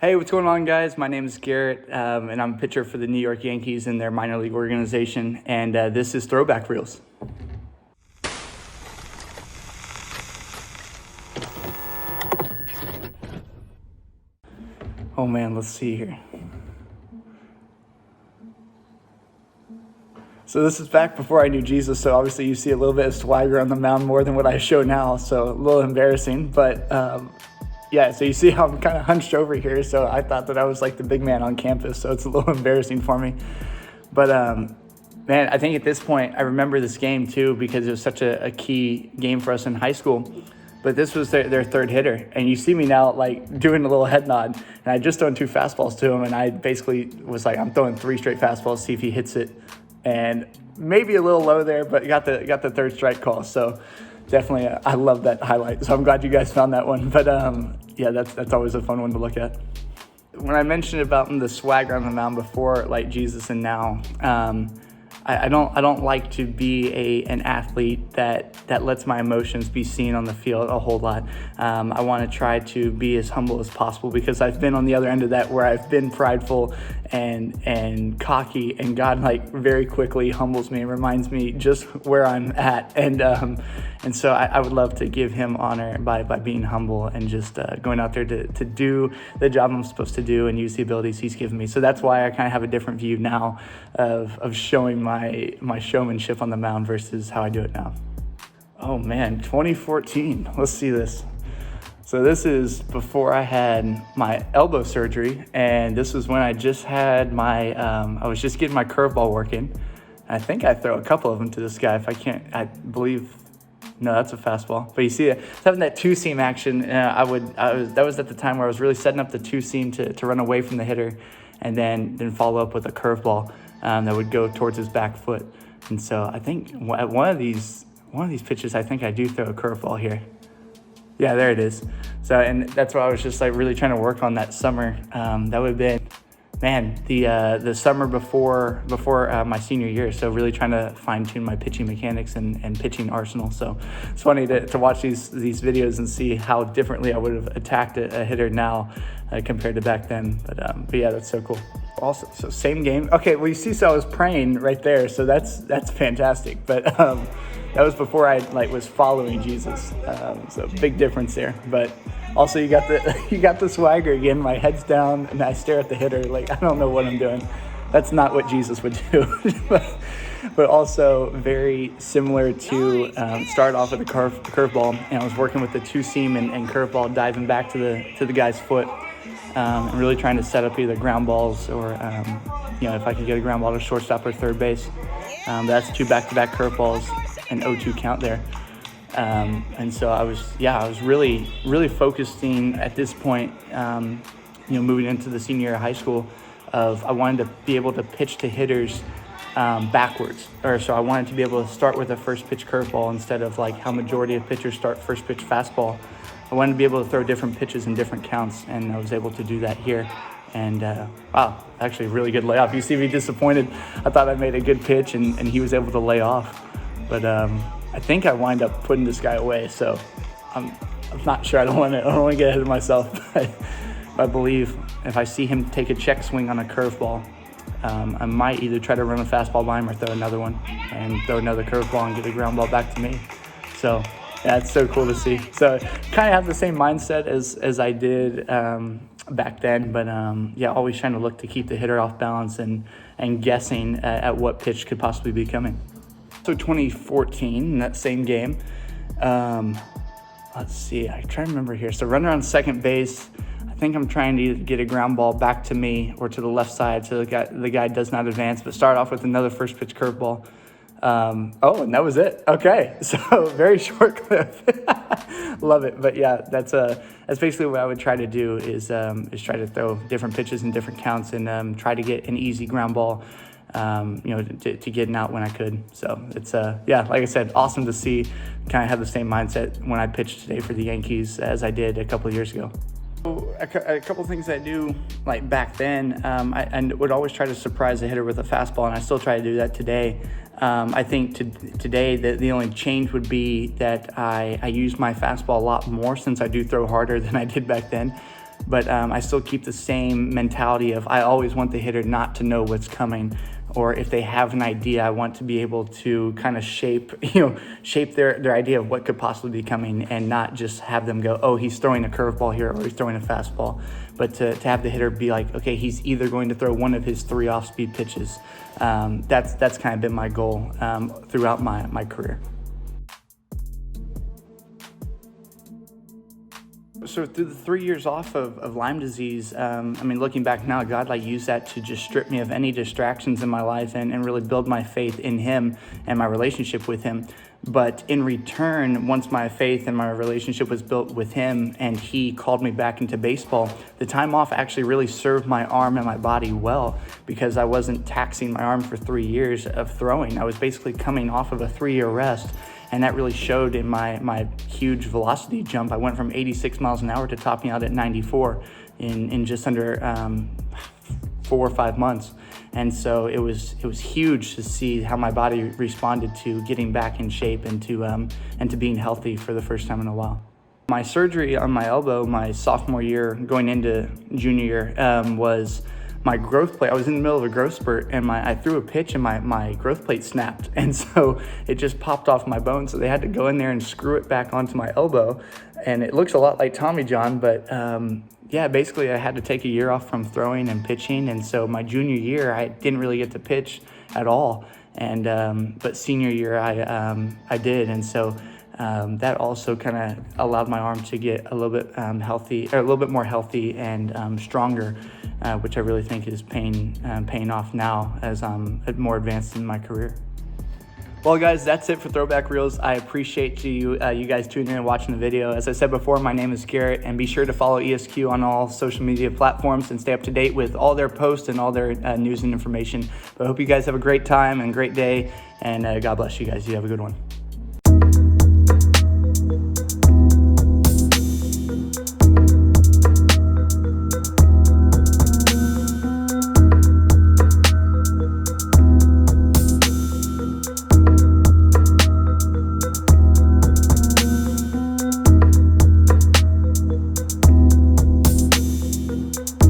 Hey, what's going on, guys? My name is Gerrit, and I'm a pitcher for the New York Yankees in their minor league organization, and this is Throwback Reelz. Oh man, let's see here. So this is back before I knew Jesus, so obviously you see a little bit of swagger on the mound more than what I show now, so a little embarrassing, but yeah, so you see how I'm kind of hunched over here, so I thought that I was like the big man on campus, so it's a little embarrassing for me. But man, I think at this point, I remember this game too because it was such a key game for us in high school. But this was their third hitter, and you see me now like doing a little head nod, and I just thrown 2 fastballs to him, and I basically was like, I'm throwing 3 straight fastballs, see if he hits it, and maybe a little low there, but got the third strike call, so definitely, I love that highlight. So I'm glad you guys found that one. But yeah, that's always a fun one to look at. When I mentioned about the swagger on the mound before, like Jesus and now, I don't like to be an athlete that lets my emotions be seen on the field a whole lot. I want to try to be as humble as possible because I've been on the other end of that where I've been prideful and cocky, and God like very quickly humbles me and reminds me just where I'm at. And so I would love to give him honor by being humble and just going out there to do the job I'm supposed to do and use the abilities he's given me. So that's why I kind of have a different view now of showing my showmanship on the mound versus how I do it now. Oh man, 2014. Let's see this. So this is before I had my elbow surgery, and this was when I just had I was just getting my curveball working. I think I throw a couple of them to this guy. I believe, no, that's a fastball. But you see, having that 2-seam action, that was at the time where I was really setting up the 2-seam to run away from the hitter, and then follow up with a curveball that would go towards his back foot. And so I think at one of these pitches, I think I do throw a curveball here. Yeah, there it is. So, and that's what I was just like really trying to work on that summer. That would have been, man, the summer before my senior year. So really trying to fine tune my pitching mechanics and pitching arsenal. So it's funny to watch these videos and see how differently I would have attacked a hitter now compared to back then. But yeah, that's so cool. Also, so same game. Okay, well you see, so I was praying right there. So that's fantastic. But that was before I was following Jesus. So big difference there. But also you got the swagger again. My head's down and I stare at the hitter like I don't know what I'm doing. That's not what Jesus would do. But also very similar to start off with a curveball, and I was working with the 2-seam and curveball, diving back to the guy's foot, and really trying to set up either ground balls or if I could get a ground ball to shortstop or third base. That's 2 back-to-back curveballs, an 0-2 count there. And so I was really focusing at this point, moving into the senior year of high school, I wanted to be able to pitch to hitters backwards. So I wanted to be able to start with a first pitch curveball instead of like how majority of pitchers start first pitch fastball. I wanted to be able to throw different pitches in different counts, and I was able to do that here. And wow, actually a really good layoff. You see me disappointed. I thought I made a good pitch, and he was able to lay off. But I think I wind up putting this guy away. So I'm not sure. I don't want to get ahead of myself. But I believe if I see him take a check swing on a curveball, I might either try to run a fastball by him or throw another one and throw another curveball and get a ground ball back to me. So yeah, it's so cool to see. So kind of have the same mindset as I did back then, but yeah, always trying to look to keep the hitter off balance and guessing at what pitch could possibly be coming. So 2014, in that same game, let's see, I try to remember here. So runner on second base, I think I'm trying to get a ground ball back to me or to the left side so the guy does not advance, but start off with another first pitch curveball. And that was it. Okay, so very short clip. Love it. But yeah, that's basically what I would try to do is try to throw different pitches in different counts and try to get an easy ground ball, to get an out when I could. So it's like I said, awesome to see. Kind of have the same mindset when I pitched today for the Yankees as I did a couple of years ago. So a couple things I do like back then, I would always try to surprise the hitter with a fastball, and I still try to do that today. I think today the only change would be that I use my fastball a lot more since I do throw harder than I did back then. but I still keep the same mentality of I always want the hitter not to know what's coming, or if they have an idea, I want to be able to kind of shape their idea of what could possibly be coming, and not just have them go, oh, he's throwing a curveball here or he's throwing a fastball, but to have the hitter be like, okay, he's either going to throw one of his 3 off-speed pitches. That's kind of been my goal throughout my career. So through the 3 years off of Lyme disease, looking back now, God used that to just strip me of any distractions in my life and really build my faith in him and my relationship with him. But in return, once my faith and my relationship was built with him and he called me back into baseball, the time off actually really served my arm and my body well, because I wasn't taxing my arm for 3 years of throwing. I was basically coming off of a 3-year rest. And that really showed in my huge velocity jump. I went from 86 miles an hour to topping out at 94 in just under 4 or 5 months. And so it was huge to see how my body responded to getting back in shape and to being healthy for the first time in a while. My surgery on my elbow, my sophomore year going into junior year, was my growth plate. I was in the middle of a growth spurt, and I threw a pitch and my growth plate snapped, and so it just popped off my bone. So they had to go in there and screw it back onto my elbow, and it looks a lot like Tommy John, but basically I had to take a year off from throwing and pitching. And so my junior year I didn't really get to pitch at all, and but senior year I did. And so that also kind of allowed my arm to get a little bit healthy, or a little bit more healthy and stronger, which I really think is paying off now as I'm more advanced in my career. Well, guys, that's it for Throwback Reels. I appreciate you guys tuning in and watching the video. As I said before, my name is Gerrit, and be sure to follow ESQ on all social media platforms and stay up to date with all their posts and all their news and information. But I hope you guys have a great time and great day, and God bless you guys. You have a good one.